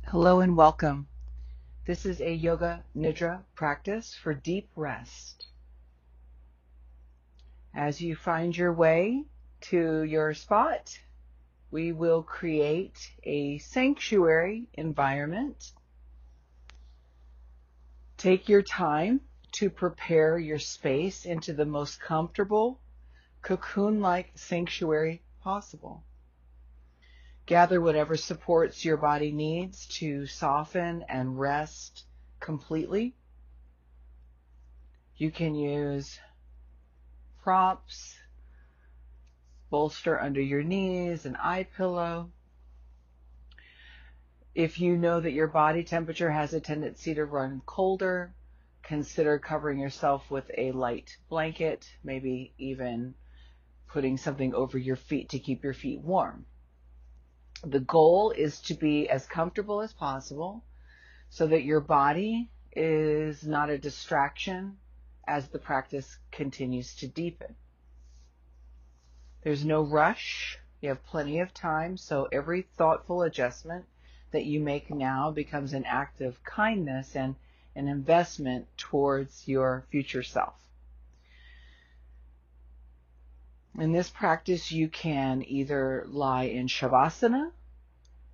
Hello and welcome. This is a Yoga Nidra practice for deep rest. As you find your way to your spot, we will create a sanctuary environment. Take your time to prepare your space into the most comfortable, cocoon-like sanctuary possible. Gather whatever supports your body needs to soften and rest completely. You can use props, bolster under your knees, an eye pillow. If you know that your body temperature has a tendency to run colder, consider covering yourself with a light blanket, maybe even putting something over your feet to keep your feet warm. The goal is to be as comfortable as possible so that your body is not a distraction as the practice continues to deepen. There's no rush. You have plenty of time, so every thoughtful adjustment that you make now becomes an act of kindness and an investment towards your future self. In this practice, you can either lie in Shavasana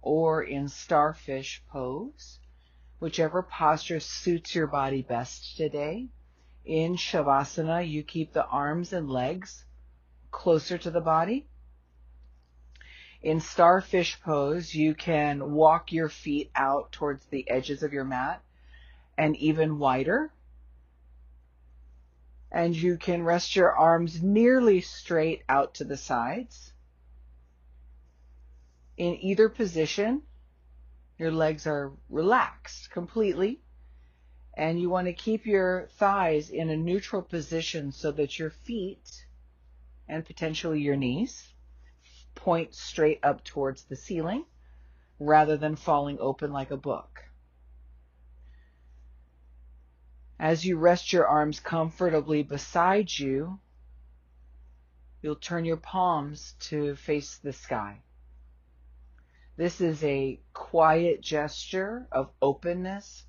or in starfish pose, whichever posture suits your body best today. In Shavasana, you keep the arms and legs closer to the body. In starfish pose, you can walk your feet out towards the edges of your mat and even wider. And you can rest your arms nearly straight out to the sides. In either position, your legs are relaxed completely. And you want to keep your thighs in a neutral position so that your feet and potentially your knees point straight up towards the ceiling rather than falling open like a book. As you rest your arms comfortably beside you, you'll turn your palms to face the sky. This is a quiet gesture of openness,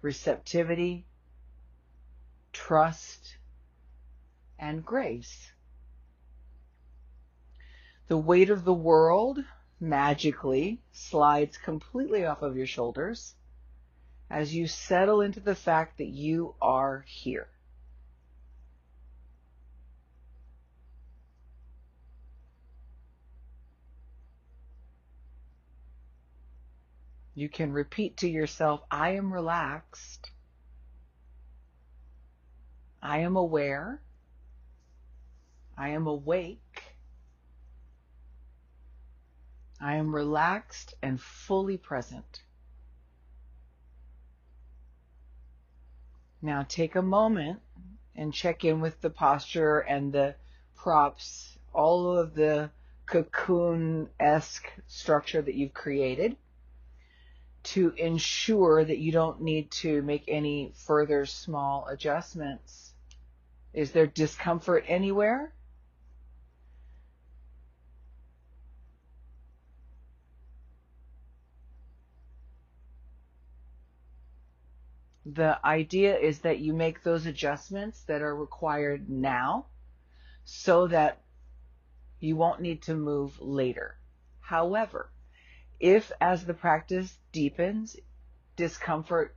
receptivity, trust, and grace. The weight of the world magically slides completely off of your shoulders as you settle into the fact that you are here. You can repeat to yourself, I am relaxed. I am aware. I am awake. I am relaxed and fully present. Now take a moment and check in with the posture and the props, all of the cocoon-esque structure that you've created to ensure that you don't need to make any further small adjustments. Is there discomfort anywhere? The idea is that you make those adjustments that are required now so that you won't need to move later. However, if as the practice deepens, discomfort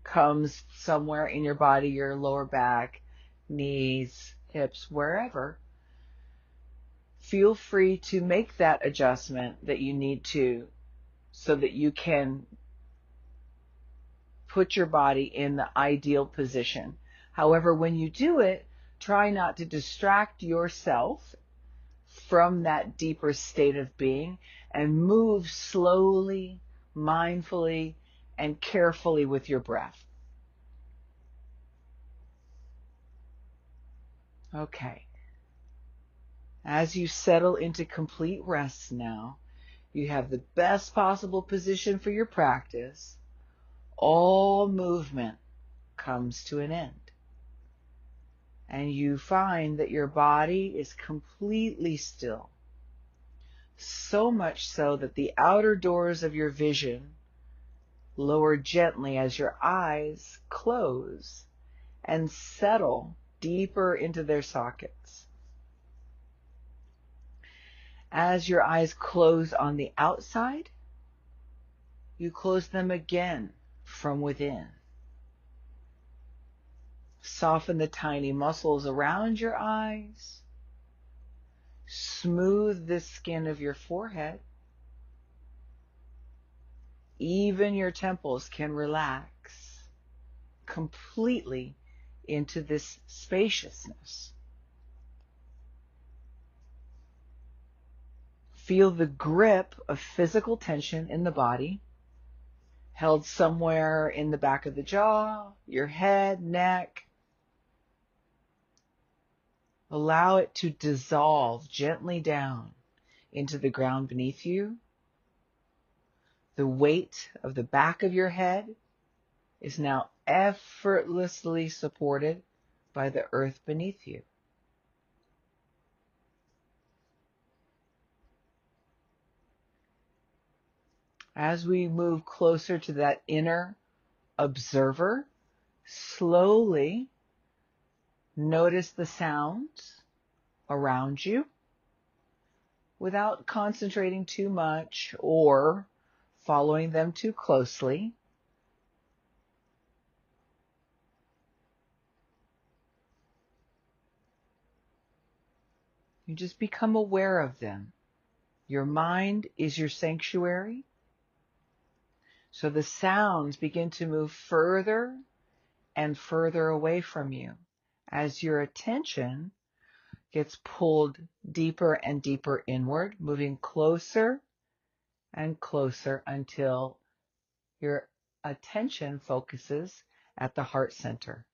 comes somewhere in your body, your lower back, knees, hips, wherever, feel free to make that adjustment that you need to so that you can put your body in the ideal position. However, when you do it, try not to distract yourself from that deeper state of being and move slowly, mindfully, and carefully with your breath. Okay. As you settle into complete rest now, you have the best possible position for your practice. All movement comes to an end. And you find that your body is completely still. So much so that the outer doors of your vision Lower gently as your eyes close and settle deeper into their sockets. As your eyes close on the outside, you close them again from within. Soften the tiny muscles around your eyes. Smooth the skin of your forehead. Even your temples can relax completely into this spaciousness. Feel the grip of physical tension in the body, held somewhere in the back of the jaw, your head, neck. Allow it to dissolve gently down into the ground beneath you. The weight of the back of your head is now effortlessly supported by the earth beneath you. As we move closer to that inner observer, slowly notice the sounds around you without concentrating too much or following them too closely. You just become aware of them. Your mind is your sanctuary. So the sounds begin to move further and further away from you as your attention gets pulled deeper and deeper inward, moving closer and closer until your attention focuses at the heart center.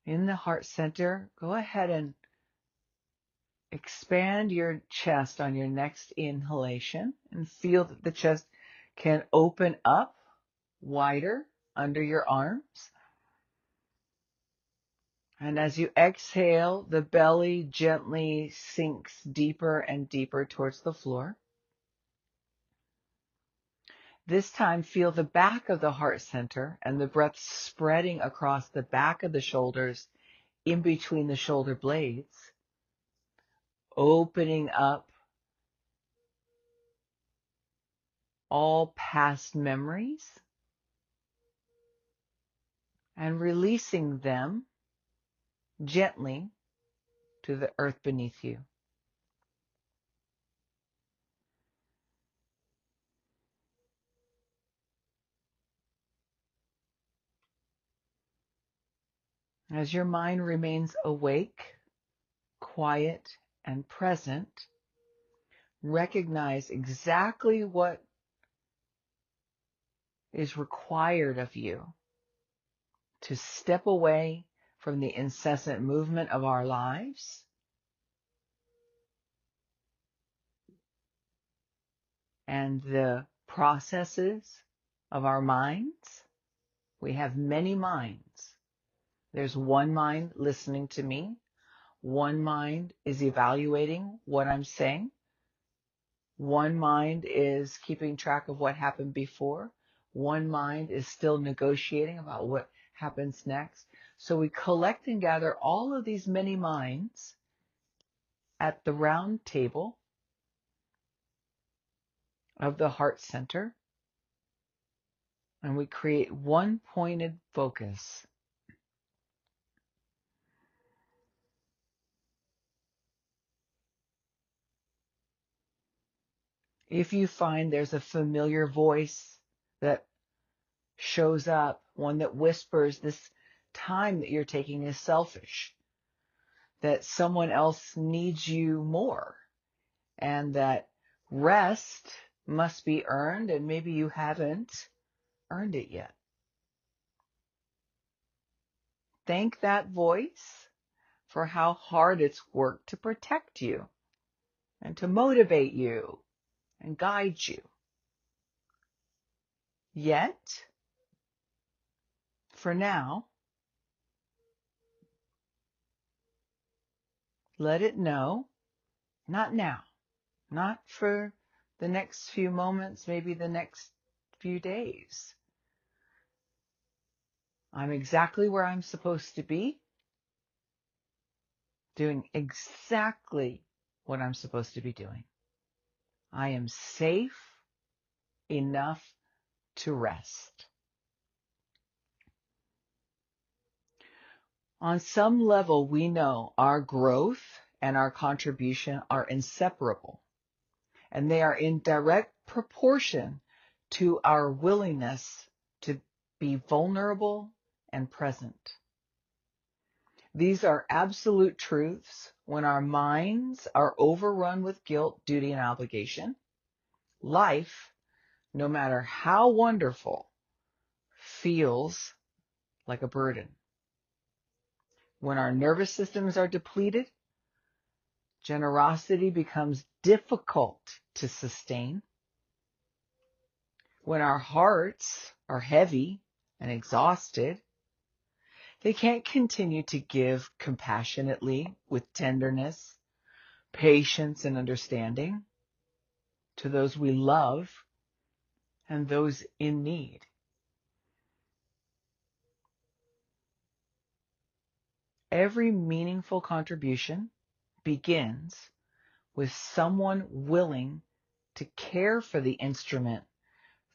In the heart center, go ahead and expand your chest on your next inhalation and feel that the chest can open up wider under your arms. And as you exhale, the belly gently sinks deeper and deeper towards the floor. This time, feel the back of the heart center and the breath spreading across the back of the shoulders in between the shoulder blades, opening up all past memories and releasing them gently to the earth beneath you. As your mind remains awake, quiet, and present, recognize exactly what is required of you to step away from the incessant movement of our lives and the processes of our minds. We have many minds. There's one mind listening to me. One mind is evaluating what I'm saying. One mind is keeping track of what happened before. One mind is still negotiating about what happens next. So we collect and gather all of these many minds at the round table of the heart center, and we create one pointed focus. If you find there's a familiar voice that shows up, one that whispers this time that you're taking is selfish, that someone else needs you more, and that rest must be earned, and maybe you haven't earned it yet. Thank that voice for how hard it's worked to protect you and to motivate you and guide you. Yet, for now, Let it know, not now, not for the next few moments, maybe the next few days. I'm exactly where I'm supposed to be, doing exactly what I'm supposed to be doing. I am safe enough to rest. On some level, we know our growth and our contribution are inseparable, and they are in direct proportion to our willingness to be vulnerable and present. These are absolute truths when our minds are overrun with guilt, duty, and obligation. Life, no matter how wonderful, feels like a burden. When our nervous systems are depleted, generosity becomes difficult to sustain. When our hearts are heavy and exhausted, they can't continue to give compassionately with tenderness, patience, and understanding to those we love and those in need. Every meaningful contribution begins with someone willing to care for the instrument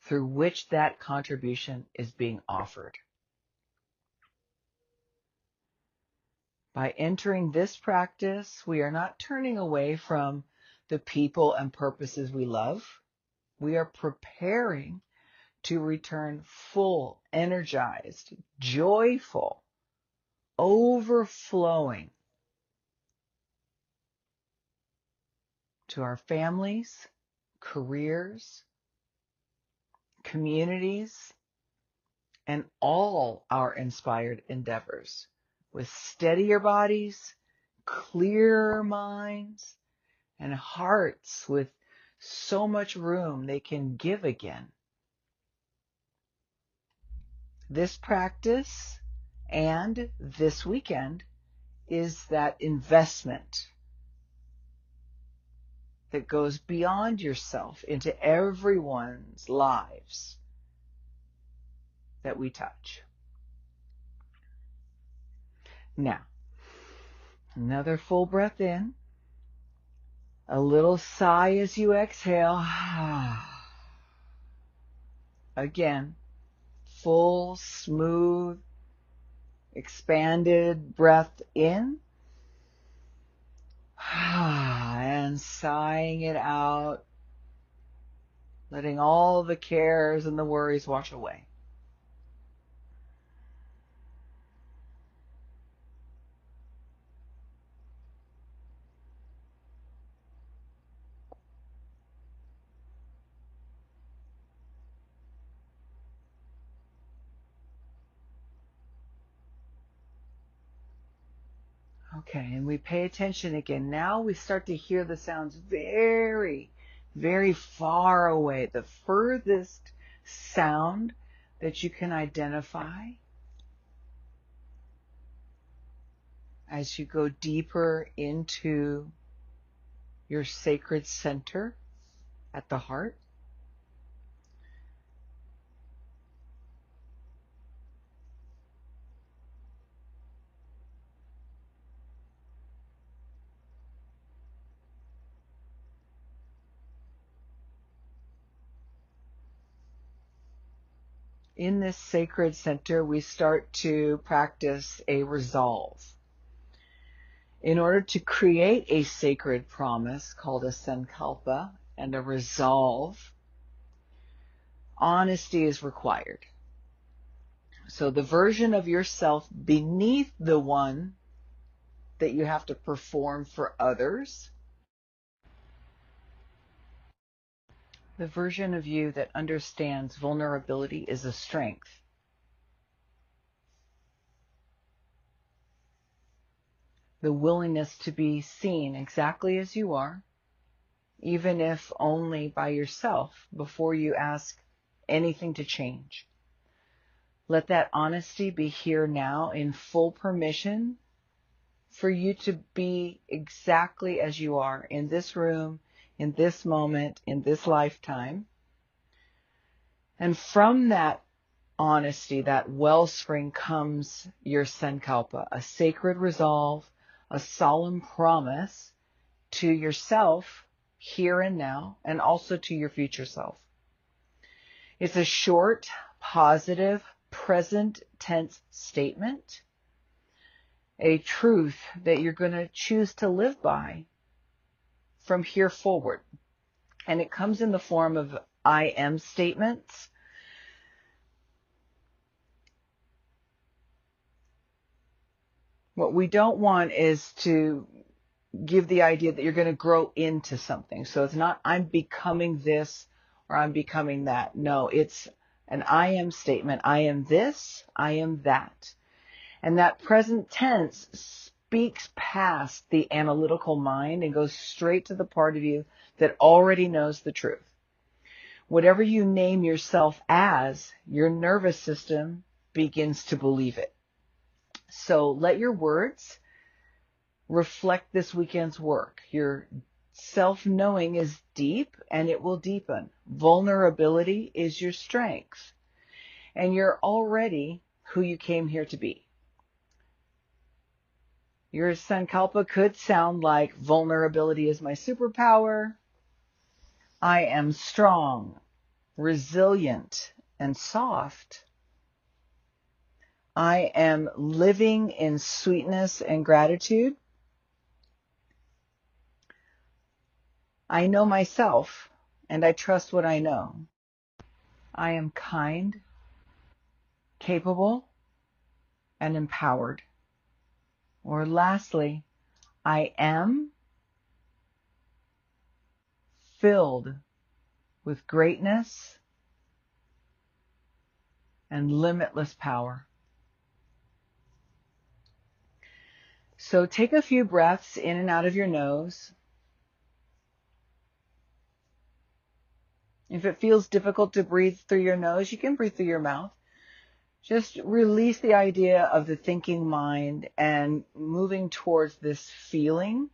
through which that contribution is being offered. By entering this practice, we are not turning away from the people and purposes we love. We are preparing to return full, energized, joyful, overflowing to our families, careers, communities, and all our inspired endeavors with steadier bodies, clearer minds, and hearts with so much room they can give again. This practice and this weekend is that investment that goes beyond yourself into everyone's lives that we touch. Now, another full breath in, a little sigh as you exhale. Again, full, smooth, expanded breath in, and sighing it out, letting all the cares and the worries wash away. Okay, and we pay attention again. Now we start to hear the sounds very, very far away. The furthest sound that you can identify as you go deeper into your sacred center at the heart. In this sacred center, we start to practice a resolve. In order to create a sacred promise called a sankalpa and a resolve, honesty is required. So the version of yourself beneath the one that you have to perform for others, the version of you that understands vulnerability is a strength. The willingness to be seen exactly as you are, even if only by yourself, before you ask anything to change. Let that honesty be here now in full permission for you to be exactly as you are in this room, in this moment, in this lifetime. And from that honesty, that wellspring, comes your sankalpa, a sacred resolve, a solemn promise to yourself here and now, and also to your future self. It's a short, positive, present tense statement, a truth that you're going to choose to live by from here forward. And it comes in the form of I am statements. What we don't want is to give the idea that you're going to grow into something. So it's not I'm becoming this or I'm becoming that. No, it's an I am statement. I am this, I am that. And that present tense speaks past the analytical mind and goes straight to the part of you that already knows the truth. Whatever you name yourself as, your nervous system begins to believe it. So let your words reflect this weekend's work. Your self-knowing is deep and it will deepen. Vulnerability is your strength. And you're already who you came here to be. Your sankalpa could sound like vulnerability is my superpower. I am strong, resilient, and soft. I am living in sweetness and gratitude. I know myself and I trust what I know. I am kind, capable, and empowered. Or lastly, I am filled with greatness and limitless power. So take a few breaths in and out of your nose. If it feels difficult to breathe through your nose, you can breathe through your mouth. Just release the idea of the thinking mind and moving towards this feeling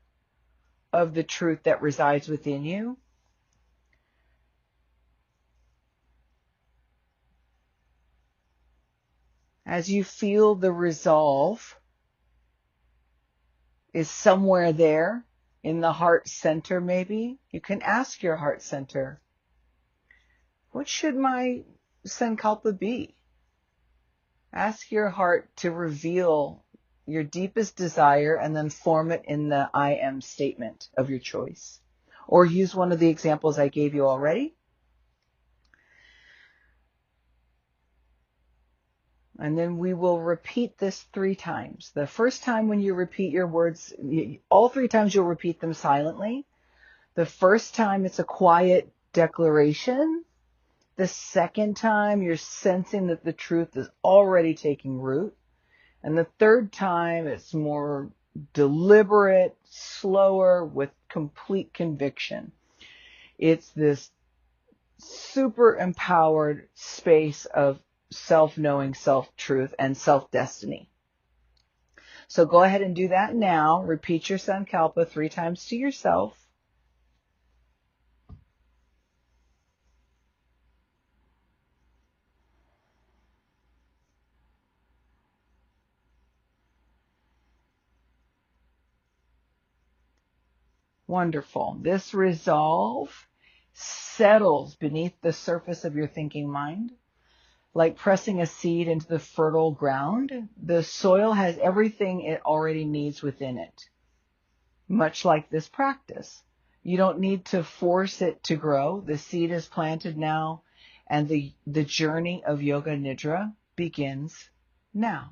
of the truth that resides within you. As you feel the resolve is somewhere there in the heart center, maybe, you can ask your heart center, what should my sankalpa be? Ask your heart to reveal your deepest desire and then form it in the I am statement of your choice. Or use one of the examples I gave you already. And then we will repeat this 3 times. The first time when you repeat your words, all 3 times you'll repeat them silently. The first time it's a quiet declaration. The second time you're sensing that the truth is already taking root. And the third time it's more deliberate, slower, with complete conviction. It's this super empowered space of self-knowing, self-truth, and self-destiny. So go ahead and do that now. Repeat your sankalpa 3 times to yourself. Wonderful. This resolve settles beneath the surface of your thinking mind. Like pressing a seed into the fertile ground, the soil has everything it already needs within it. Much like this practice. You don't need to force it to grow. The seed is planted now, and the journey of Yoga Nidra begins now.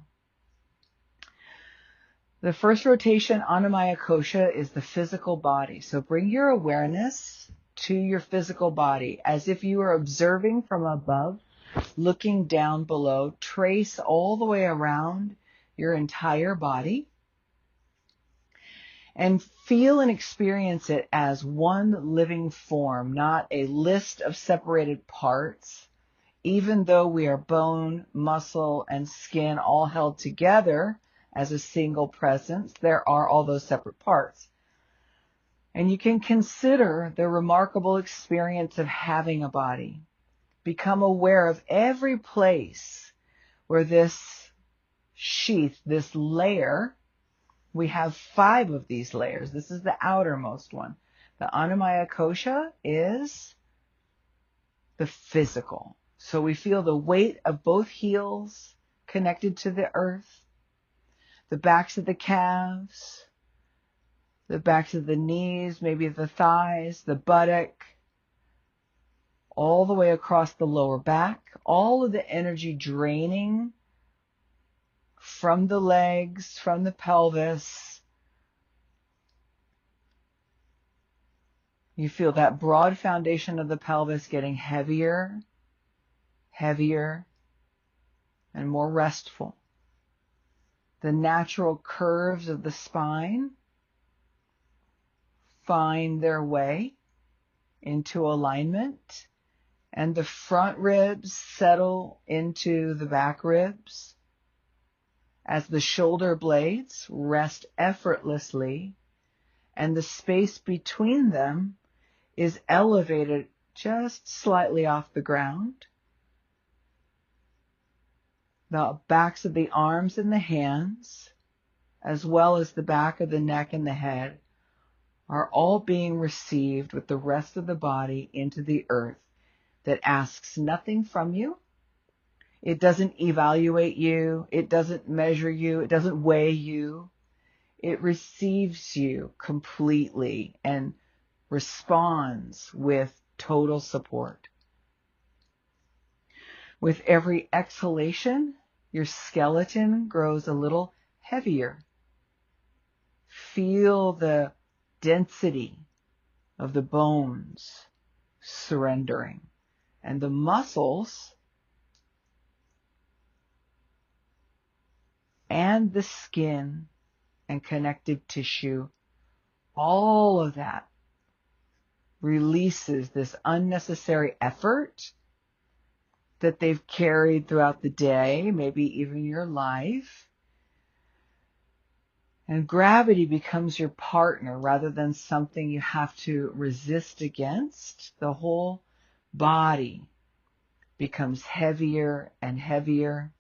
The first rotation, Annamaya Kosha, is the physical body. So bring your awareness to your physical body as if you are observing from above, looking down below. Trace all the way around your entire body and feel and experience it as one living form, not a list of separated parts. Even though we are bone, muscle, and skin all held together as a single presence. There are all those separate parts. And you can consider the remarkable experience of having a body. Become aware of every place where this sheath, this layer, we have 5 of these layers. This is the outermost one. The Annamaya Kosha is the physical. So we feel the weight of both heels connected to the earth, the backs of the calves, the backs of the knees, maybe the thighs, the buttock, all the way across the lower back, all of the energy draining from the legs, from the pelvis. You feel that broad foundation of the pelvis getting heavier, heavier, and more restful. The natural curves of the spine find their way into alignment, and the front ribs settle into the back ribs as the shoulder blades rest effortlessly, and the space between them is elevated just slightly off the ground. The backs of the arms and the hands, as well as the back of the neck and the head, are all being received with the rest of the body into the earth that asks nothing from you. It doesn't evaluate you. It doesn't measure you. It doesn't weigh you. It receives you completely and responds with total support. With every exhalation, your skeleton grows a little heavier. Feel the density of the bones surrendering, and the muscles and the skin and connective tissue, all of that releases this unnecessary effort that they've carried throughout the day, maybe even your life. And gravity becomes your partner rather than something you have to resist against. The whole body becomes heavier and heavier.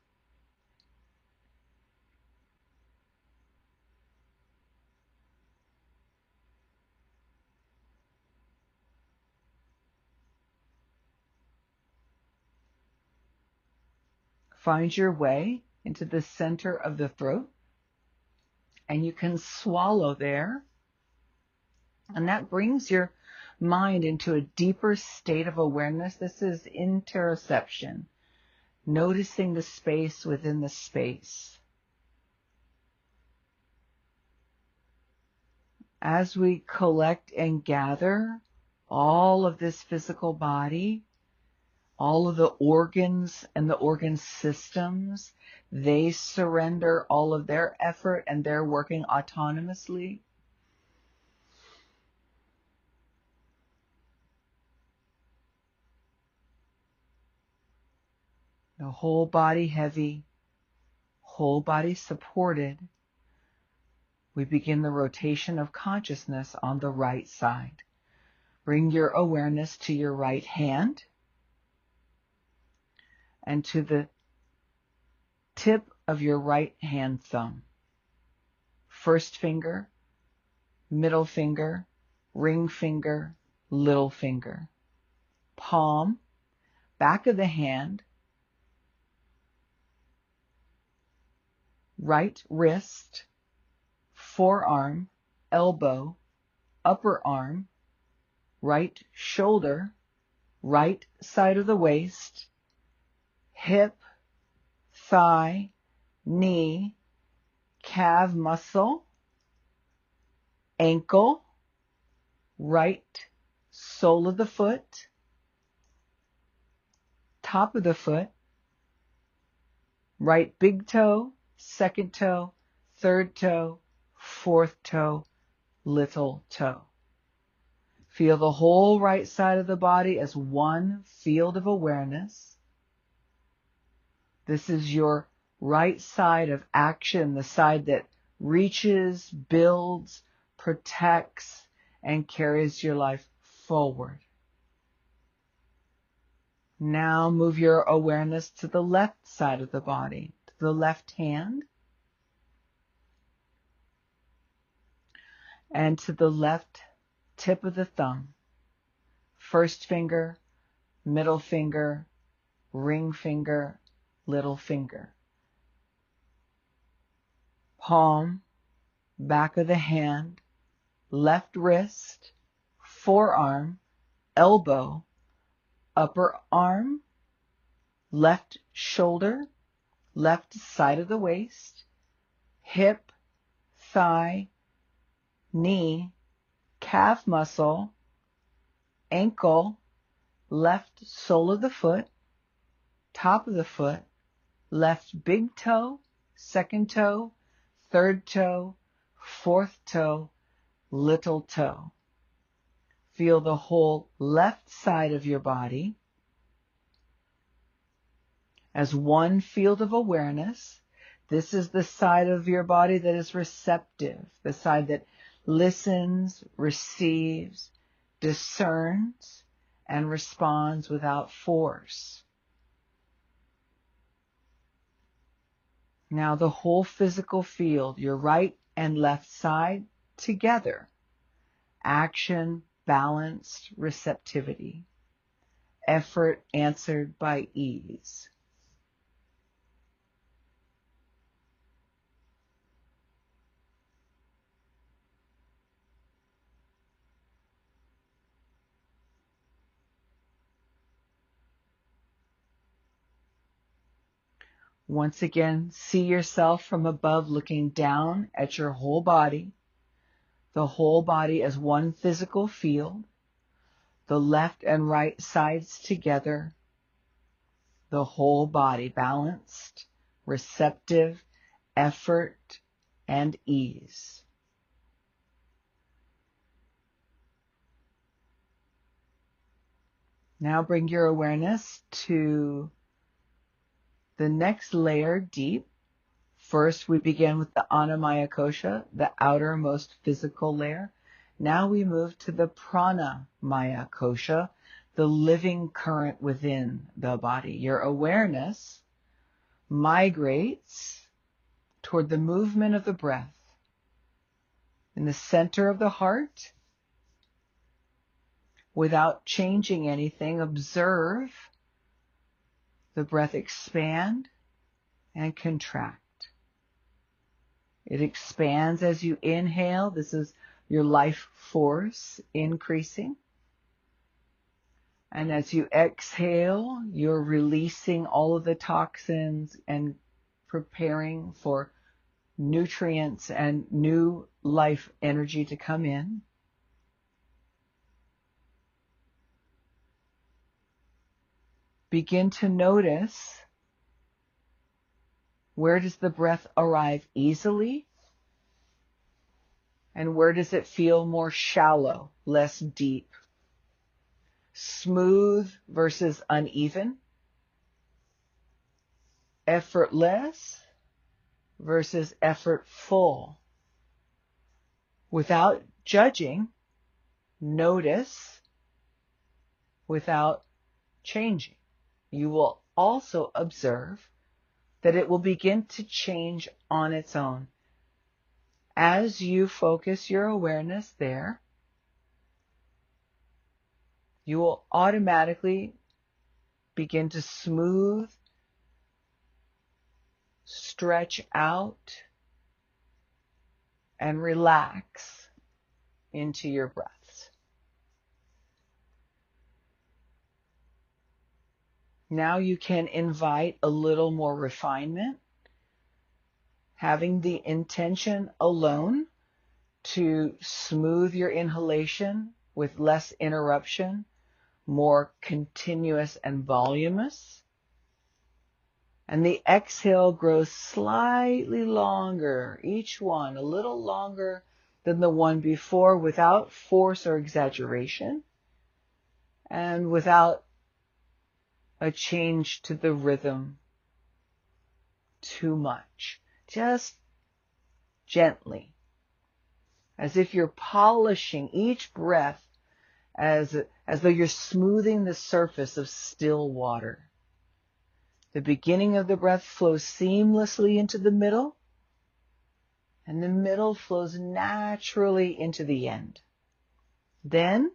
Find your way into the center of the throat, and you can swallow there. And that brings your mind into a deeper state of awareness. This is interoception, noticing the space within the space. As we collect and gather all of this physical body, all of the organs and the organ systems, they surrender all of their effort and they're working autonomously. The whole body heavy, whole body supported. We begin the rotation of consciousness on the right side. Bring your awareness to your right hand and to the tip of your right hand thumb. First finger, middle finger, ring finger, little finger. Palm, back of the hand, right wrist, forearm, elbow, upper arm, right shoulder, right side of the waist, hip, thigh, knee, calf muscle, ankle, right sole of the foot, top of the foot, right big toe, second toe, third toe, fourth toe, little toe. Feel the whole right side of the body as one field of awareness. This is your right side of action, the side that reaches, builds, protects, and carries your life forward. Now move your awareness to the left side of the body, to the left hand, and to the left tip of the thumb. First finger, middle finger, ring finger, little finger. Palm, back of the hand, left wrist, forearm, elbow, upper arm, left shoulder, left side of the waist, hip, thigh, knee, calf muscle, ankle, left sole of the foot, top of the foot, left big toe, second toe, third toe, fourth toe, little toe. Feel the whole left side of your body as one field of awareness. This is the side of your body that is receptive, the side that listens, receives, discerns, and responds without force. Now the whole physical field, your right and left side together. Action, balanced receptivity. Effort answered by ease. Once again, see yourself from above looking down at your whole body, the whole body as one physical field, the left and right sides together, the whole body balanced, receptive, effort, and ease. Now bring your awareness to the next layer deep. First, we begin with the Annamaya Kosha, the outermost physical layer. Now we move to the Pranamaya Kosha, the living current within the body. Your awareness migrates toward the movement of the breath. In the center of the heart, without changing anything, observe the breath expand and contract. It expands as you inhale. This is your life force increasing. And as you exhale, you're releasing all of the toxins and preparing for nutrients and new life energy to come in. Begin to notice, where does the breath arrive easily? And where does it feel more shallow, less deep? Smooth versus uneven? Effortless versus effortful? Without judging, notice without changing. You will also observe that it will begin to change on its own. As you focus your awareness there, you will automatically begin to smooth, stretch out, and relax into your breaths. Now you can invite a little more refinement, having the intention alone to smooth your inhalation with less interruption, more continuous and voluminous. And the exhale grows slightly longer, each one a little longer than the one before, without force or exaggeration, and without a change to the rhythm too much. Just gently, as if you're polishing each breath as though you're smoothing the surface of still water. The beginning of the breath flows seamlessly into the middle, and the middle flows naturally into the end. Then,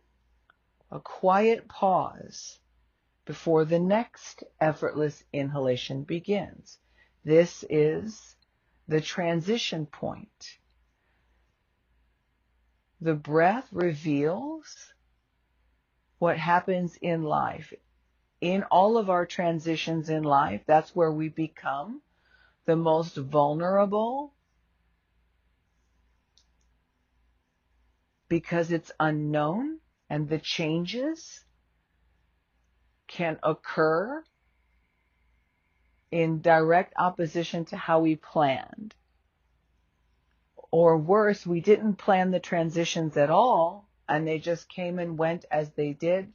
a quiet pause before the next effortless inhalation begins. This is the transition point. The breath reveals what happens in life. In all of our transitions in life, that's where we become the most vulnerable, because it's unknown and the changes can occur in direct opposition to how we planned. Or worse, we didn't plan the transitions at all, and they just came and went as they did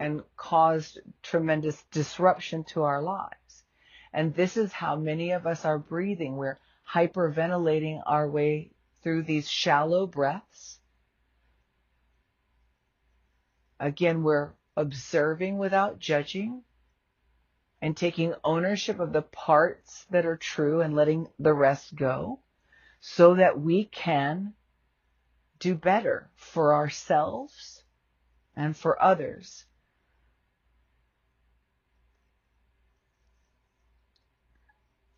and caused tremendous disruption to our lives. And this is how many of us are breathing. We're hyperventilating our way through these shallow breaths. Again, we're observing without judging and taking ownership of the parts that are true and letting the rest go, so that we can do better for ourselves and for others.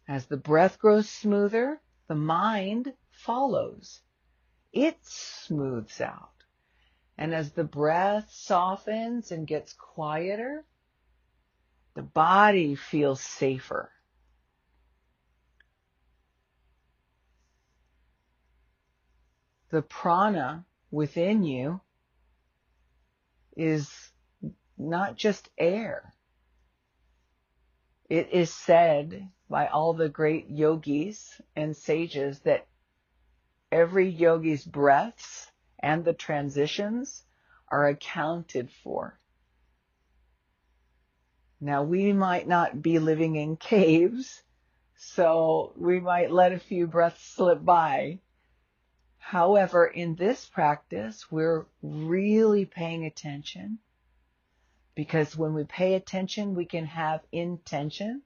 As the breath grows smoother, the mind follows. It smooths out. And as the breath softens and gets quieter, the body feels safer. The prana within you is not just air. It is said by all the great yogis and sages that every yogi's breaths and the transitions are accounted for. Now, we might not be living in caves, so we might let a few breaths slip by. However, in this practice, we're really paying attention, because when we pay attention, we can have intention,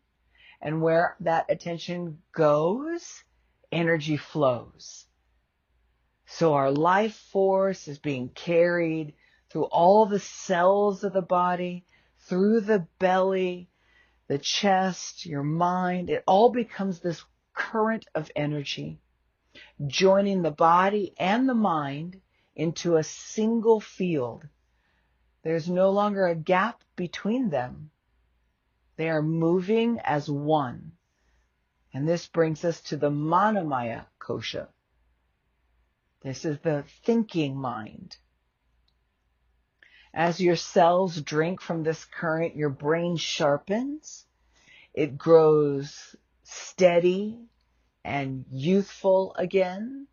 and where that attention goes, energy flows. So our life force is being carried through all the cells of the body, through the belly, the chest, your mind. It all becomes this current of energy, joining the body and the mind into a single field. There's no longer a gap between them. They are moving as one. And this brings us to the Manomaya kosha. This is the thinking mind. As your cells drink from this current, your brain sharpens. It grows steady and youthful again.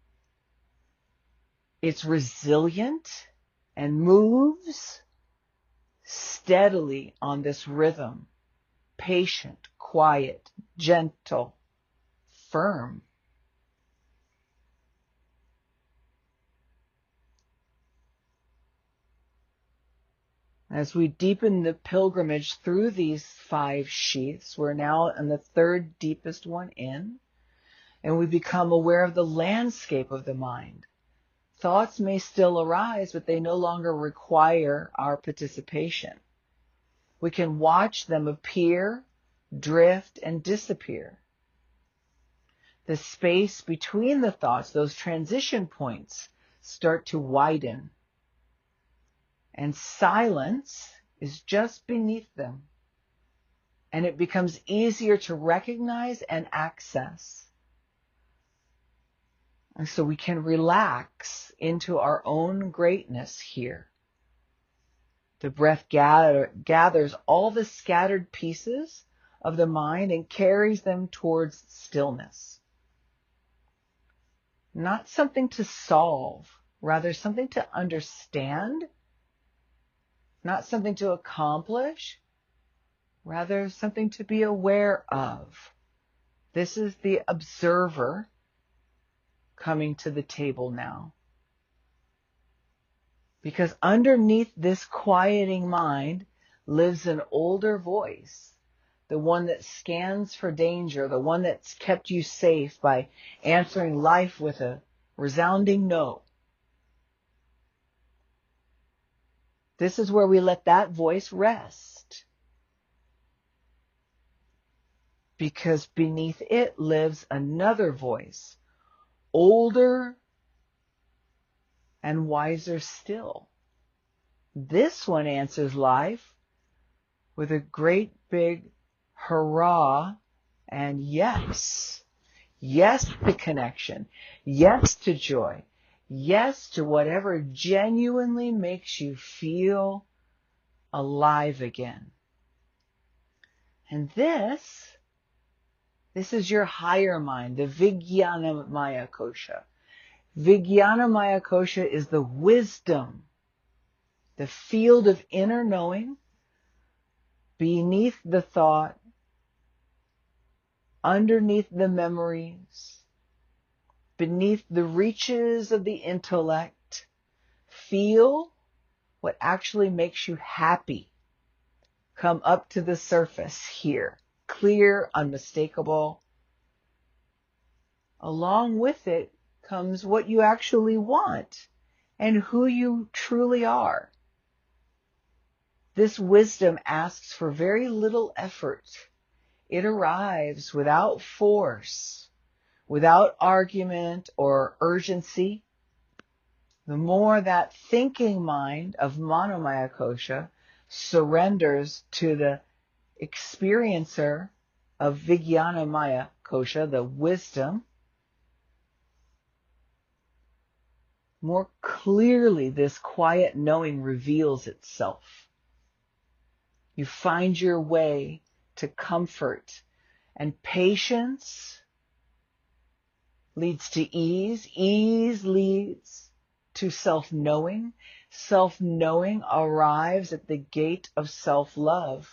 It's resilient and moves steadily on this rhythm. Patient, quiet, gentle, firm. As we deepen the pilgrimage through these 5 sheaths, we're now in the 3rd deepest one in, and we become aware of the landscape of the mind. Thoughts may still arise, but they no longer require our participation. We can watch them appear, drift, and disappear. The space between the thoughts, those transition points, start to widen. And silence is just beneath them. And it becomes easier to recognize and access. And so we can relax into our own greatness here. The breath gathers all the scattered pieces of the mind and carries them towards stillness. Not something to solve, rather something to understand. Not something to accomplish, rather something to be aware of. This is the observer coming to the table now. Because underneath this quieting mind lives an older voice, the one that scans for danger, the one that's kept you safe by answering life with a resounding no. This is where we let that voice rest. Because beneath it lives another voice, older and wiser still. This one answers life with a great big hurrah and yes. Yes to connection. Yes to joy. Yes to whatever genuinely makes you feel alive again. And this is your higher mind, the Vijnana Maya Kosha. Vijnana Maya Kosha is the wisdom, the field of inner knowing beneath the thought, underneath the memories, beneath the reaches of the intellect. Feel what actually makes you happy come up to the surface here, clear, unmistakable. Along with it comes what you actually want and who you truly are. This wisdom asks for very little effort. It arrives without force, without argument or urgency. The more that thinking mind of Manomaya Kosha surrenders to the experiencer of Vijnana Maya Kosha, the wisdom, more clearly this quiet knowing reveals itself. You find your way to comfort, and patience leads to ease. Ease leads to self-knowing. Self-knowing arrives at the gate of self-love.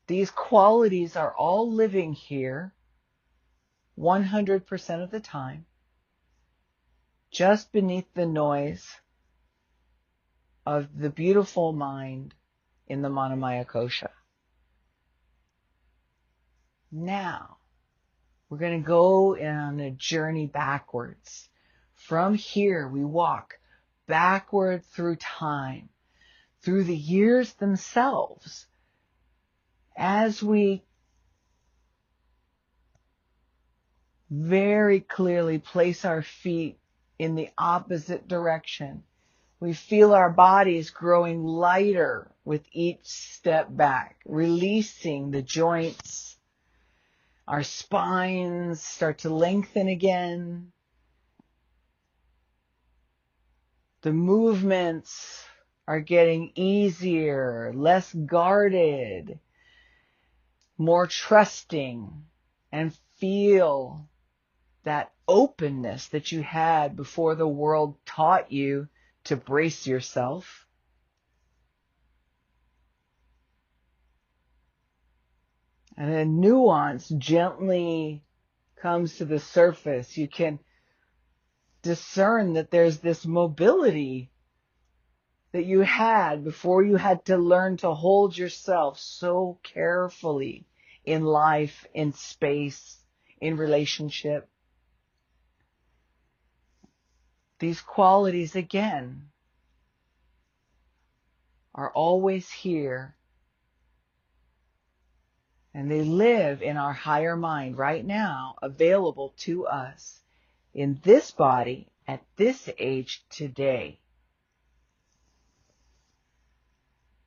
These qualities are all living here 100% of the time, just beneath the noise of the beautiful mind in the Manomaya Kosha. Now, we're going to go on a journey backwards. From here, we walk backward through time, through the years themselves, as we very clearly place our feet in the opposite direction. We feel our bodies growing lighter with each step back, releasing the joints. Our spines start to lengthen again. The movements are getting easier, less guarded, more trusting, and feel that openness that you had before the world taught you to brace yourself. And a nuance gently comes to the surface. You can discern that there's this mobility that you had before you had to learn to hold yourself so carefully in life, in space, in relationship. These qualities, again, are always here. And they live in our higher mind right now, available to us in this body at this age today.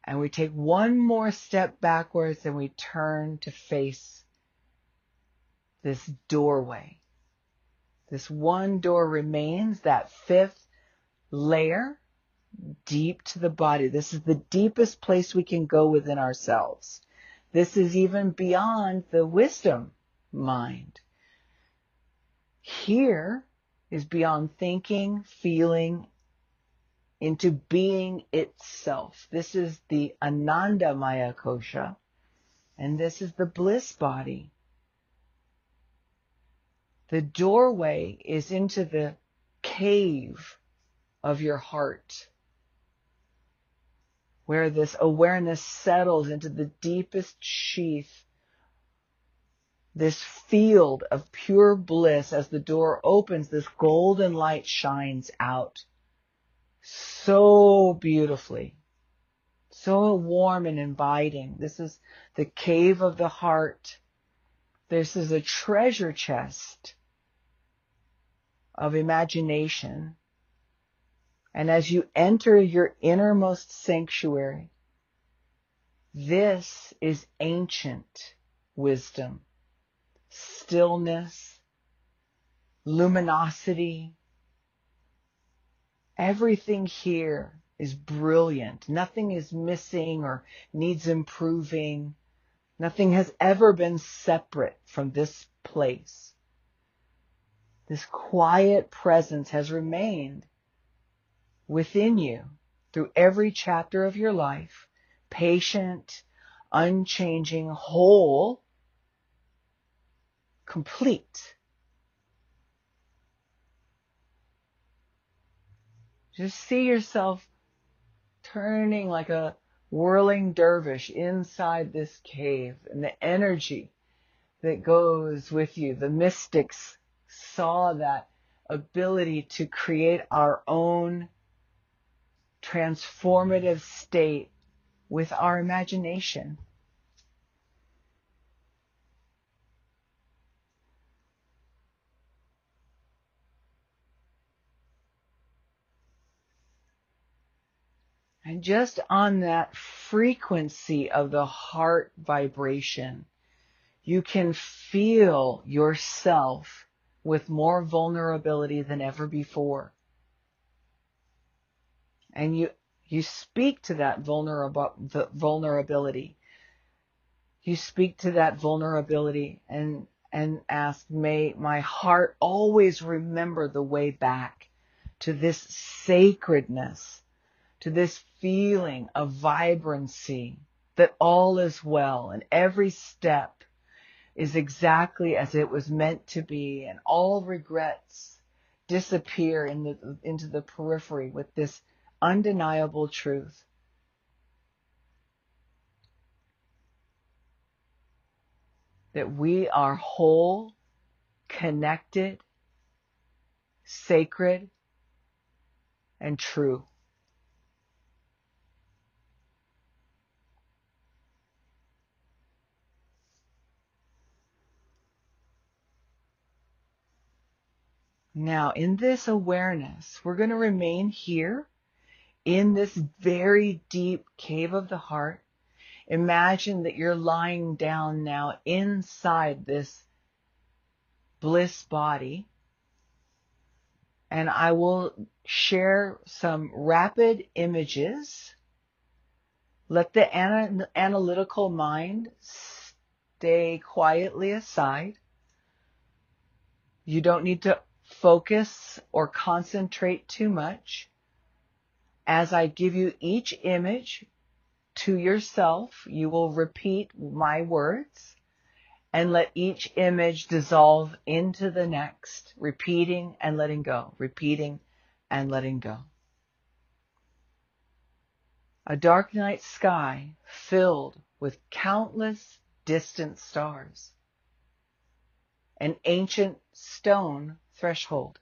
And we take one more step backwards and we turn to face this doorway. This one door remains, that fifth layer, deep to the body. This is the deepest place we can go within ourselves. This is even beyond the wisdom mind. Here is beyond thinking, feeling, into being itself. This is the Ananda Maya Kosha. And this is the bliss body. The doorway is into the cave of your heart, where this awareness settles into the deepest sheath, this field of pure bliss. As the door opens, this golden light shines out so beautifully, so warm and inviting. This is the cave of the heart. This is a treasure chest of imagination. And as you enter your innermost sanctuary, this is ancient wisdom, stillness, luminosity. Everything here is brilliant. Nothing is missing or needs improving. Nothing has ever been separate from this place. This quiet presence has remained within you through every chapter of your life, patient, unchanging, whole, complete. Just see yourself turning like a whirling dervish inside this cave, and the energy that goes with you. The mystics saw that ability to create our own transformative state with our imagination. And just on that frequency of the heart vibration, you can feel yourself with more vulnerability than ever before. And you speak to that vulnerability. You speak to that vulnerability and ask, may my heart always remember the way back to this sacredness, to this feeling of vibrancy, that all is well and every step is exactly as it was meant to be, and all regrets disappear into the periphery with this undeniable truth. That we are whole, connected, sacred, and true. Now, in this awareness, we're going to remain here in this very deep cave of the heart. Imagine that you're lying down now inside this bliss body, and I will share some rapid images. Let the analytical mind stay quietly aside. You don't need to focus or concentrate too much. As I give you each image to yourself, you will repeat my words and let each image dissolve into the next, repeating and letting go, repeating and letting go. A dark night sky filled with countless distant stars. An ancient stone threshold.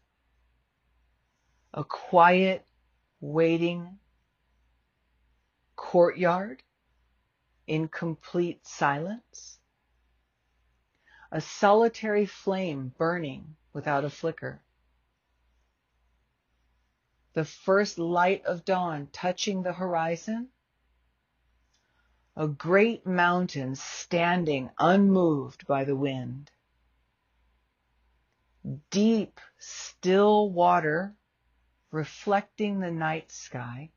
A quiet, waiting courtyard in complete silence. A solitary flame burning without a flicker. The first light of dawn touching the horizon. A great mountain standing unmoved by the wind. Deep, still water reflecting the night sky.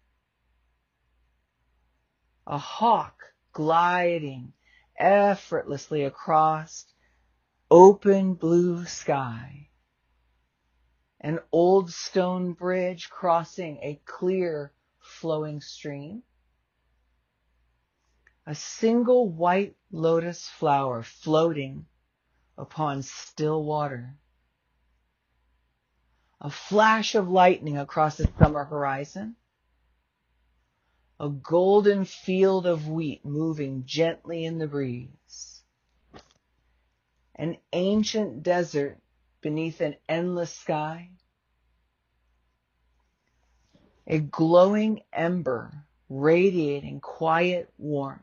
A hawk gliding effortlessly across open blue sky. An old stone bridge crossing a clear flowing stream. A single white lotus flower floating upon still water. A flash of lightning across the summer horizon. A golden field of wheat moving gently in the breeze. An ancient desert beneath an endless sky. A glowing ember radiating quiet warmth.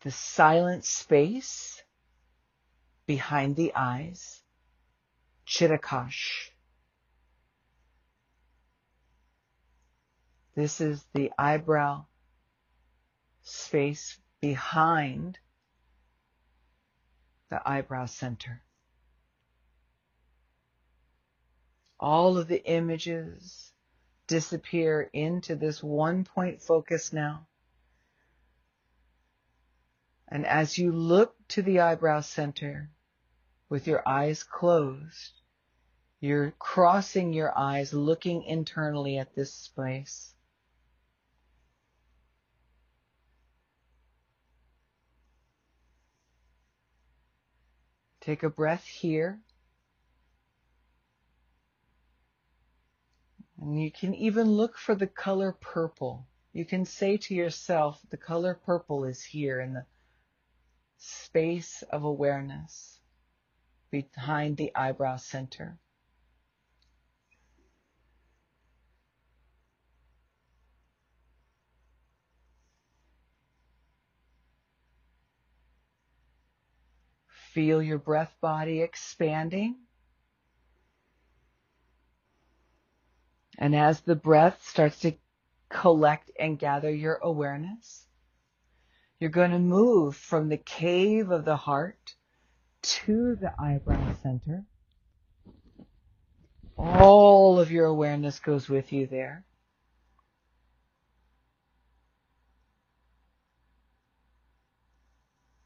The silent space behind the eyes. Chittakash. This is the eyebrow space behind the eyebrow center. All of the images disappear into this one point focus now. And as you look to the eyebrow center with your eyes closed, you're crossing your eyes, looking internally at this space. Take a breath here. And you can even look for the color purple. You can say to yourself, the color purple is here in the space of awareness behind the eyebrow center. Feel your breath body expanding. And as the breath starts to collect and gather your awareness, you're going to move from the cave of the heart to the eyebrow center. All of your awareness goes with you there.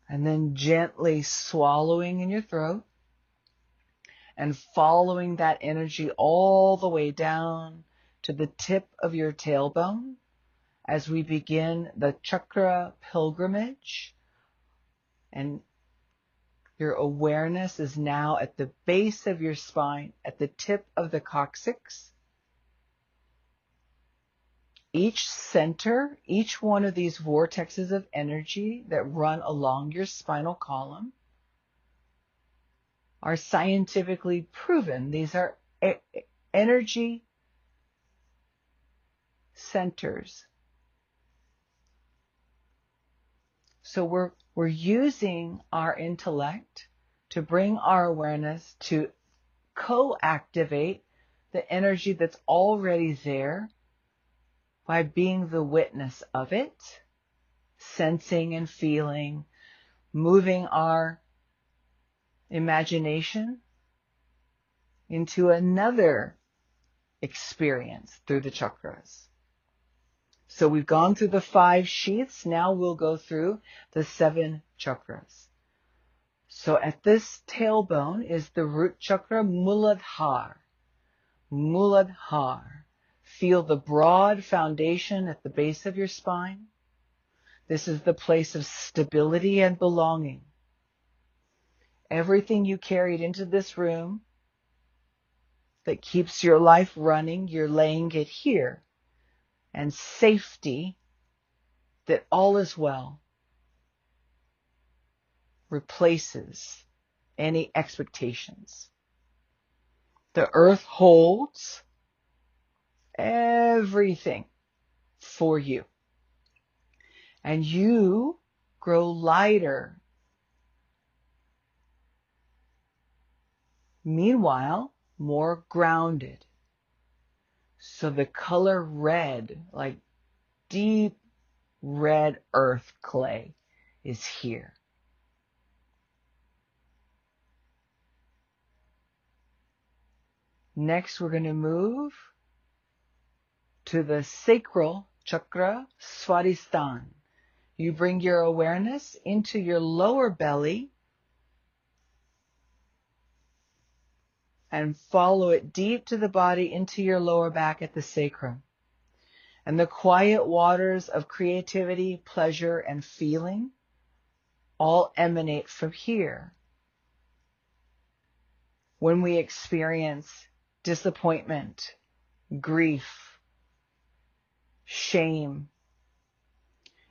And then gently swallowing in your throat and following that energy all the way down to the tip of your tailbone as we begin the chakra pilgrimage. And your awareness is now at the base of your spine, at the tip of the coccyx. Each center, each one of these vortexes of energy that run along your spinal column are scientifically proven. These are energy centers. So we're using our intellect to bring our awareness to co-activate the energy that's already there by being the witness of it, sensing and feeling, moving our imagination into another experience through the chakras. So we've gone through the 5 sheaths. Now we'll go through the 7 chakras. So at this tailbone is the root chakra, Muladhara. Muladhara. Feel the broad foundation at the base of your spine. This is the place of stability and belonging. Everything you carried into this room that keeps your life running, you're laying it here. And safety, that all is well, replaces any expectations. The earth holds everything for you. And you grow lighter. Meanwhile, more grounded. So the color red, like deep red earth clay, is here. Next, we're going to move to the sacral chakra, Swadhisthana. You bring your awareness into your lower belly and follow it deep to the body into your lower back at the sacrum. And the quiet waters of creativity, pleasure, and feeling all emanate from here. When we experience disappointment, grief, shame,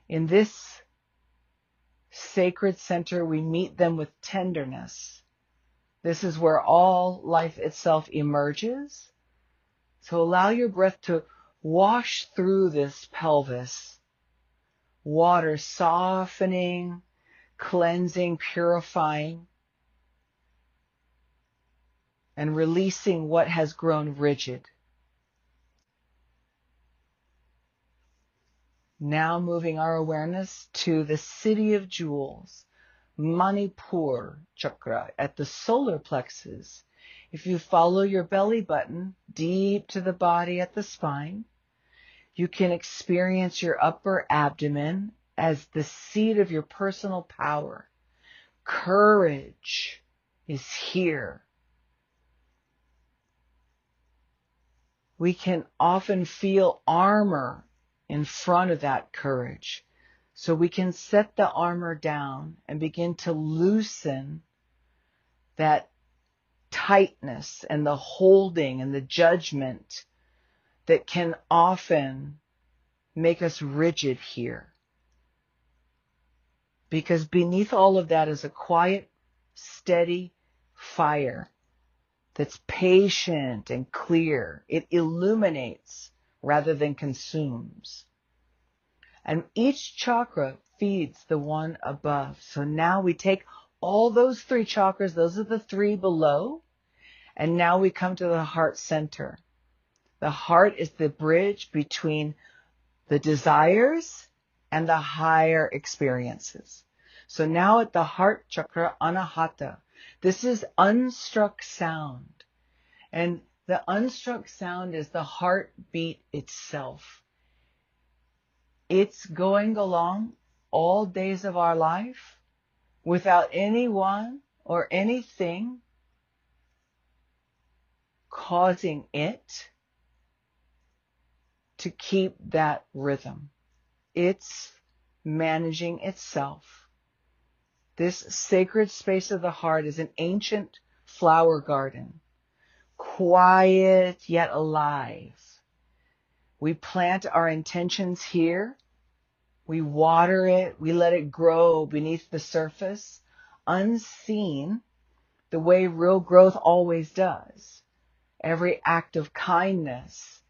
in this sacred center, we meet them with tenderness. This is where all life itself emerges. So allow your breath to wash through this pelvis. Water softening, cleansing, purifying, and releasing what has grown rigid. Now moving our awareness to the city of jewels, Manipur chakra at the solar plexus. If you follow your belly button deep to the body at the spine, you can experience your upper abdomen as the seat of your personal power. Courage is here. We can often feel armor in front of that courage. So we can set the armor down and begin to loosen that tightness and the holding and the judgment that can often make us rigid here. Because beneath all of that is a quiet, steady fire that's patient and clear. It illuminates rather than consumes. And each chakra feeds the one above. So now we take all those three chakras, those are the three below, and now we come to the heart center. The heart is the bridge between the desires and the higher experiences. So now at the heart chakra, anahata, this is unstruck sound. And the unstruck sound is the heartbeat itself. It's going along all days of our life without anyone or anything causing it to keep that rhythm. It's managing itself. This sacred space of the heart is an ancient flower garden, quiet yet alive. We plant our intentions here. We water it. We let it grow beneath the surface, unseen, the way real growth always does. Every act of kindness,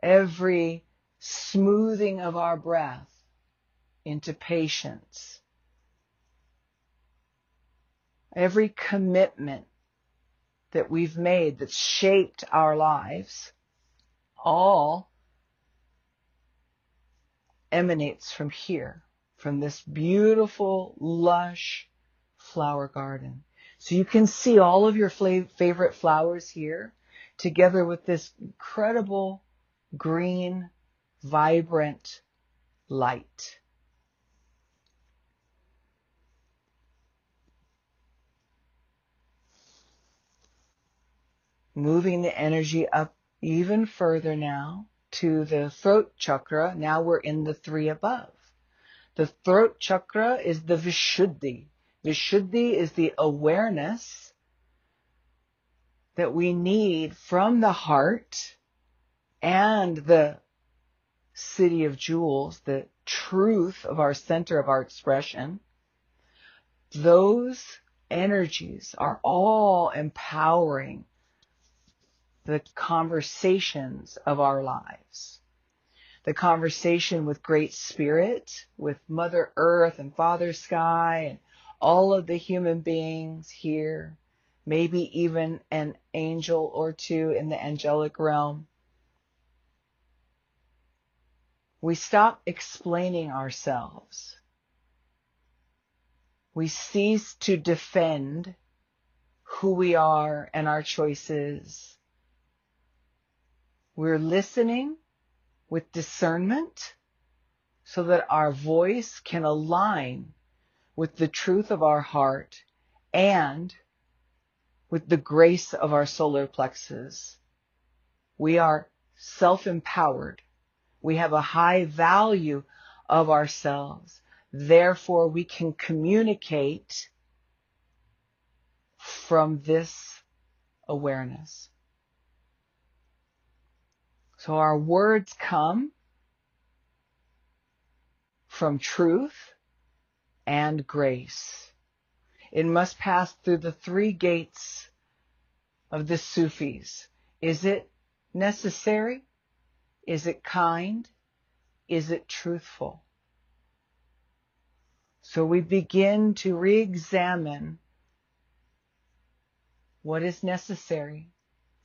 every smoothing of our breath into patience, every commitment that we've made that's shaped our lives, all emanates from here, from this beautiful, lush flower garden. So you can see all of your favorite flowers here, together with this incredible green, vibrant light. Moving the energy up even further now to the throat chakra. Now we're in the three above. The throat chakra is the Vishuddhi. Vishuddhi is the awareness that we need from the heart and the city of jewels, the truth of our center of our expression. Those energies are all empowering the conversations of our lives. The conversation with Great Spirit, with Mother Earth and Father Sky and all of the human beings here, maybe even an angel or two in the angelic realm. We stop explaining ourselves. We cease to defend who we are and our choices. We're listening with discernment so that our voice can align with the truth of our heart and with the grace of our solar plexus. We are self-empowered We have a high value of ourselves. Therefore, we can communicate from this awareness. So our words come from truth and grace. It must pass through the three gates of the Sufis. Is it necessary? Is it kind? Is it truthful? So we begin to re-examine what is necessary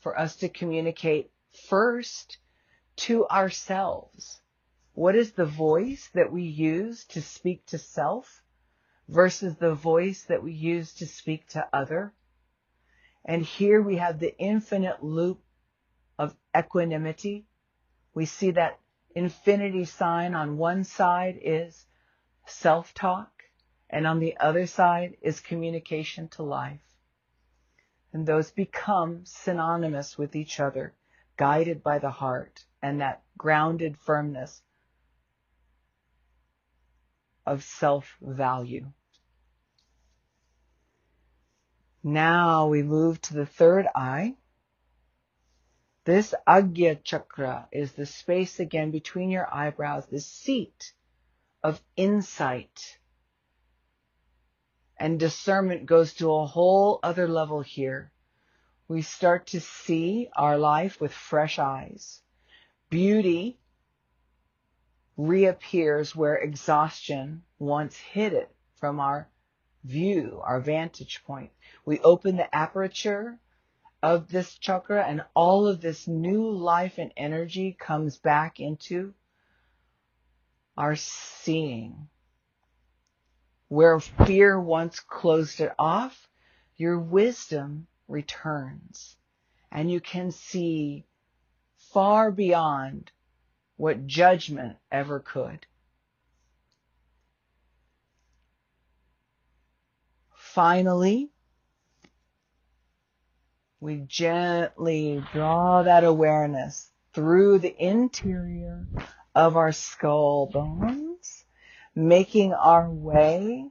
for us to communicate first to ourselves. What is the voice that we use to speak to self versus the voice that we use to speak to other? And here we have the infinite loop of equanimity. We see that infinity sign on one side is self-talk, and on the other side is communication to life. And those become synonymous with each other, guided by the heart and that grounded firmness of self-value. Now we move to the third eye. This Agya Chakra is the space again between your eyebrows, the seat of insight. And discernment goes to a whole other level here. We start to see our life with fresh eyes. Beauty reappears where exhaustion once hid it from our view, our vantage point. We open the aperture of this chakra and all of this new life and energy comes back into our seeing. Where fear once closed it off, your wisdom returns and you can see far beyond what judgment ever could. Finally, we gently draw that awareness through the interior of our skull bones, making our way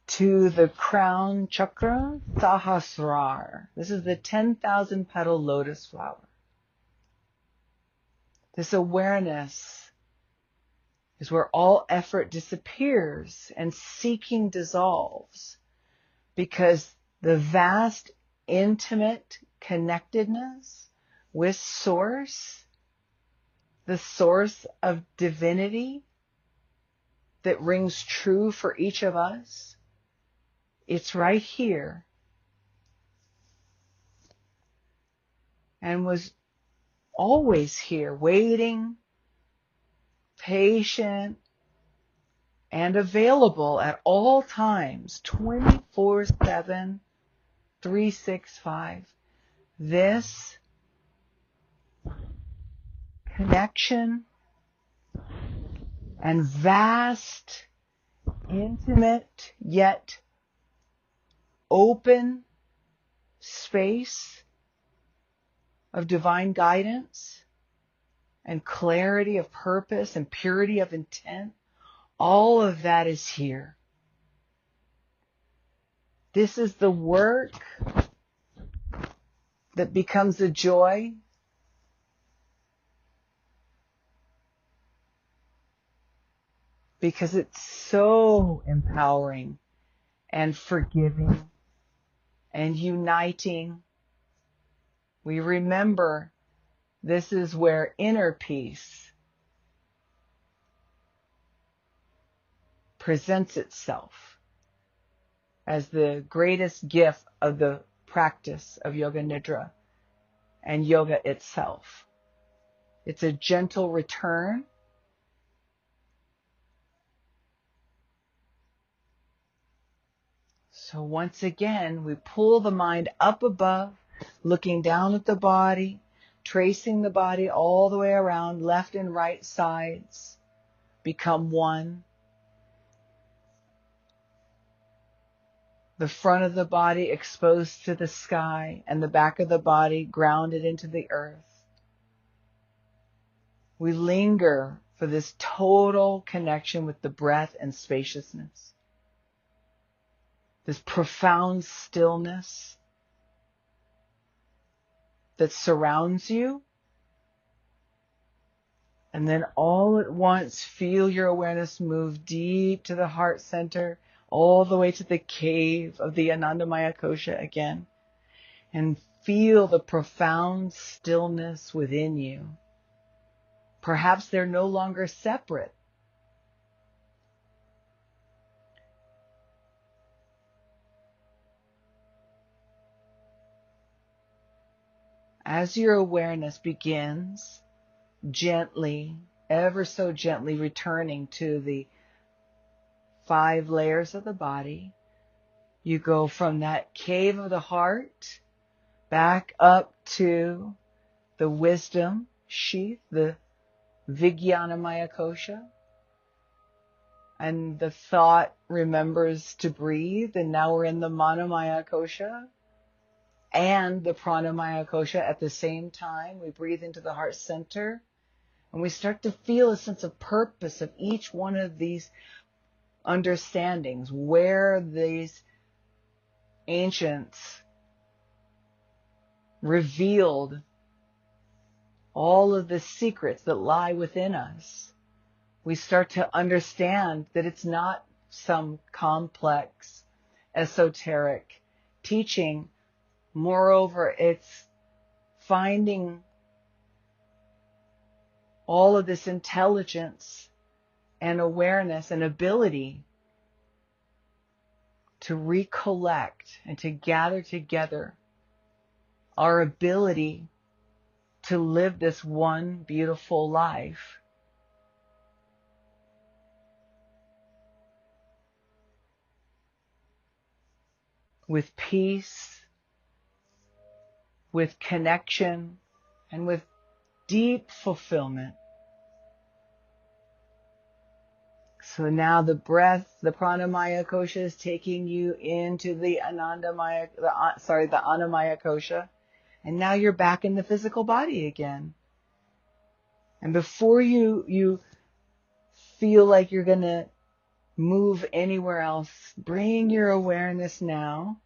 to the crown chakra, Sahasrara. This is the 10,000 petal lotus flower. This awareness is where all effort disappears and seeking dissolves, because the vast, intimate connectedness with Source, the source of divinity that rings true for each of us, it's right here and was always here, waiting, patient, and available at all times, 24/7, 365. This connection and vast, intimate, yet open space of divine guidance and clarity of purpose and purity of intent, all of that is here. This is the work that becomes a joy because it's so empowering and forgiving and uniting. We remember this is where inner peace presents itself as the greatest gift of the practice of Yoga Nidra and yoga itself. It's a gentle return So once again, we pull the mind up above, looking down at the body, tracing the body all the way around, left and right sides, become one. The front of the body exposed to the sky and the back of the body grounded into the earth. We linger for this total connection with the breath and spaciousness. This profound stillness that surrounds you. And then all at once, feel your awareness move deep to the heart center, all the way to the cave of the Anandamaya Kosha again. And feel the profound stillness within you. Perhaps they're no longer separate. As your awareness begins, gently, ever so gently returning to the 5 layers of the body, you go from that cave of the heart back up to the wisdom sheath, the Vijnanamaya Kosha. And the thought remembers to breathe, and now we're in the Manomaya Kosha and the Pranamaya Kosha at the same time. We breathe into the heart center, and we start to feel a sense of purpose of each one of these understandings, where these ancients revealed all of the secrets that lie within us. We start to understand that it's not some complex, esoteric teaching. Moreover, it's finding all of this intelligence and awareness and ability to recollect and to gather together our ability to live this one beautiful life. With peace, with connection, and with deep fulfillment. So now the breath, the Pranamaya Kosha, is taking you into the Anandamaya, the Annamaya Kosha. And now you're back in the physical body again. And before you feel like you're going to move anywhere else, bring your awareness now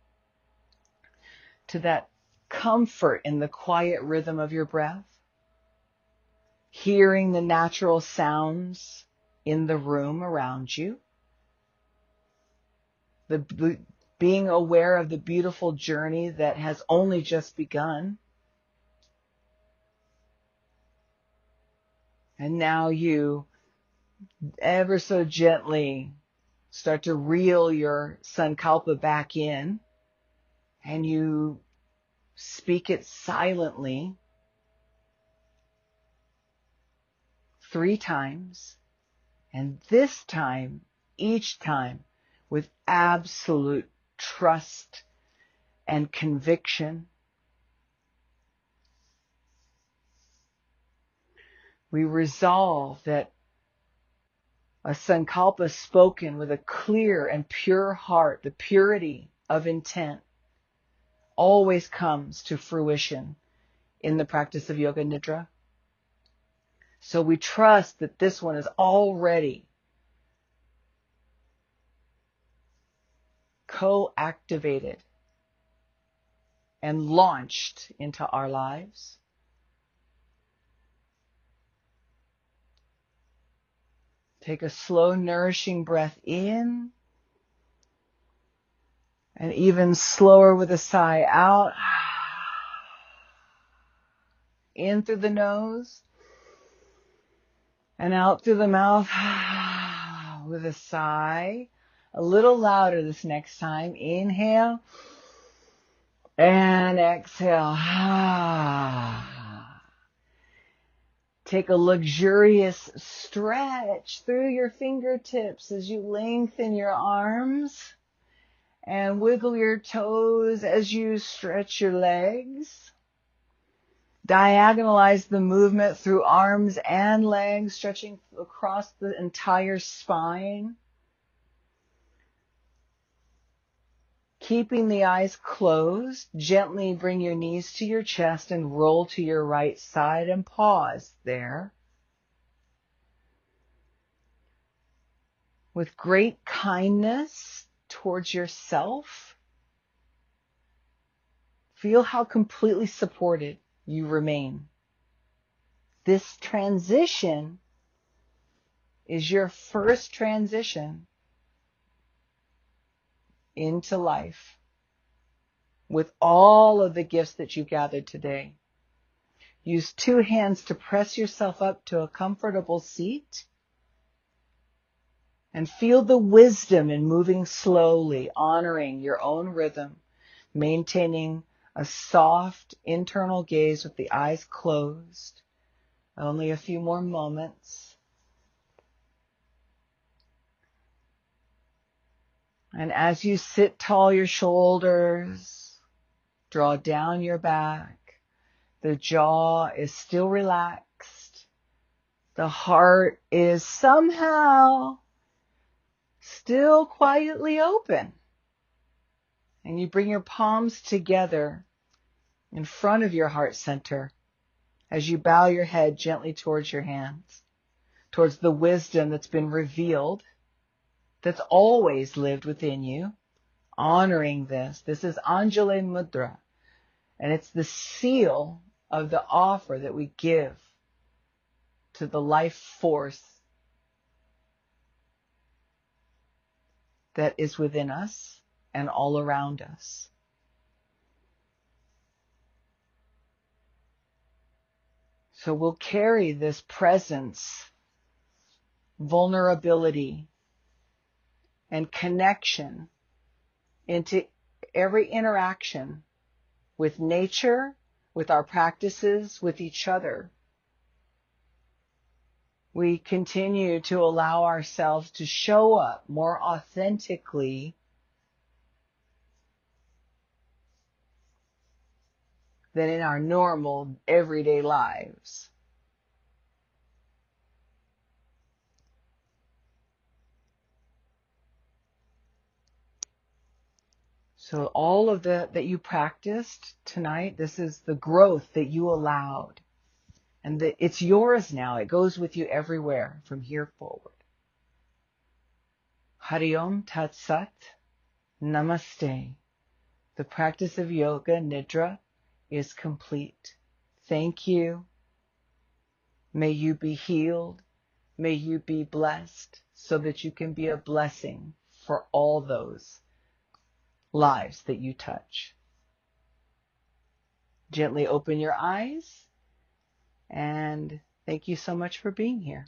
to that comfort in the quiet rhythm of your breath, hearing the natural sounds in the room around you, being aware of the beautiful journey that has only just begun. And now you ever so gently start to reel your sankalpa back in, and you speak it silently 3 times, and this time, each time, with absolute trust and conviction. We resolve that a sankalpa spoken with a clear and pure heart, the purity of intent, always comes to fruition in the practice of Yoga Nidra. So we trust that this one is already co-activated and launched into our lives. Take a slow, nourishing breath in, and even slower with a sigh out. In through the nose and out through the mouth with a sigh. A little louder this next time. Inhale and exhale. Take a luxurious stretch through your fingertips as you lengthen your arms, and wiggle your toes as you stretch your legs. Diagonalize the movement through arms and legs, stretching across the entire spine. Keeping the eyes closed, gently bring your knees to your chest and roll to your right side and pause there. with great kindness towards yourself. Feel how completely supported you remain. This transition is your first transition into life with all of the gifts that you gathered today. Use 2 hands to press yourself up to a comfortable seat and feel the wisdom in moving slowly, honoring your own rhythm, maintaining a soft internal gaze with the eyes closed. Only a few more moments. And as you sit tall, your shoulders, draw down your back. The jaw is still relaxed. The heart is somehow still quietly open. And you bring your palms together in front of your heart center as you bow your head gently towards your hands, towards the wisdom that's been revealed, that's always lived within you, honoring this. This is Anjali Mudra, and it's the seal of the offer that we give to the life force that is within us and all around us. So we'll carry this presence, vulnerability, and connection into every interaction with nature, with our practices, with each other. We continue to allow ourselves to show up more authentically than in our normal everyday lives. So all of that you practiced tonight, this is the growth that you allowed. And it's yours now. It goes with you everywhere from here forward. Hari Om Tat Sat. Namaste. The practice of yoga, Nidra, is complete. Thank you. May you be healed. May you be blessed so that you can be a blessing for all those lives that you touch. Gently open your eyes, and thank you so much for being here.